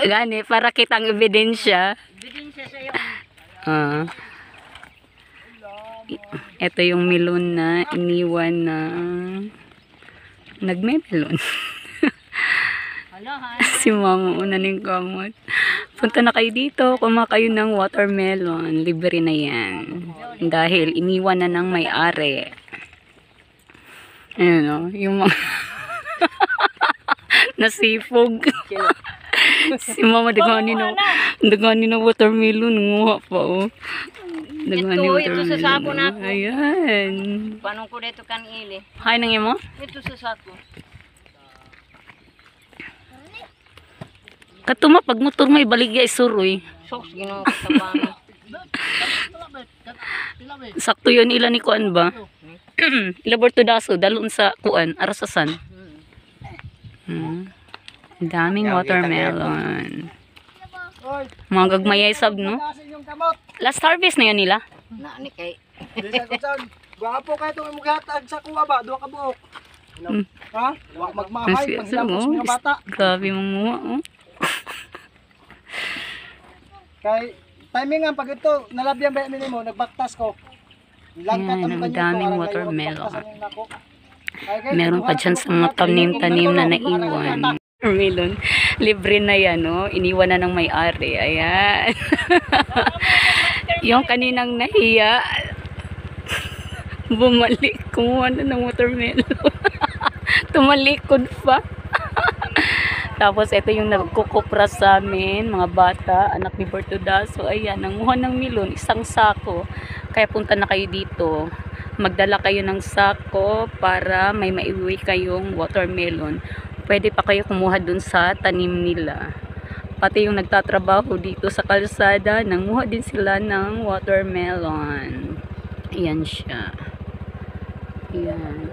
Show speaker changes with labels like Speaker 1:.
Speaker 1: Gani, para kitang ebidensya.
Speaker 2: Ebidensya sa iyo.
Speaker 1: Ito yung melon na iniwan na nagme-melon.
Speaker 2: Hala, ha?
Speaker 1: Si mama una ng kamot. Punta na kayo dito, kumakayo ng watermelon. Libre na yan. Dahil iniwan na ng may-ari. Ayan o, yung mga nasipog. Si mama dagani na watermelon. Nguha pa o.
Speaker 2: Ito sa sako na ako.
Speaker 1: Ayan.
Speaker 2: Paano ko dito kan ili?
Speaker 1: Hay nang mo?
Speaker 2: Ito sa sako.
Speaker 1: Katuma pag motor may baligya isuroy.
Speaker 2: Soks ginawa ko sa bangin.
Speaker 1: Sakto yun ilan ni kuan ba? Ilabor to daso dalon sa kuan arasasan. Daming watermelon. Mga gagmayay sab no? Last harvest na yun nila.
Speaker 2: Na ni kay.
Speaker 3: Gwapo kayo itong imugatag sa kuha ba? Duha ka buok. Ha? Magmahay, maghilapos mga bata.
Speaker 1: Grabe mong muha oh.
Speaker 3: Kay timing nga pag ito, nalabyan ba mo, nagbaktas ko.
Speaker 1: Ang daming watermelon. Meron pa dyan sa mga tanim-tanim na naiwan. Watermelon. Libre na yan, no? Iniwan na ng may-ari. Ayan. Yung kaninang nahiya, bumalik. Kumuha na ng watermelon. Tumalikod pa. Tapos ito yung nagkukupra sa amin, mga bata, anak ni Bertuda. So ayan, nanguha ng melon, isang sako. Kaya punta na kayo dito. Magdala kayo ng sako para may maiuwi kayong watermelon. Pwede pa kayo kumuha dun sa tanim nila. Pati yung nagtatrabaho dito sa kalsada, nanguha din sila ng watermelon. Ayan siya. Ayan.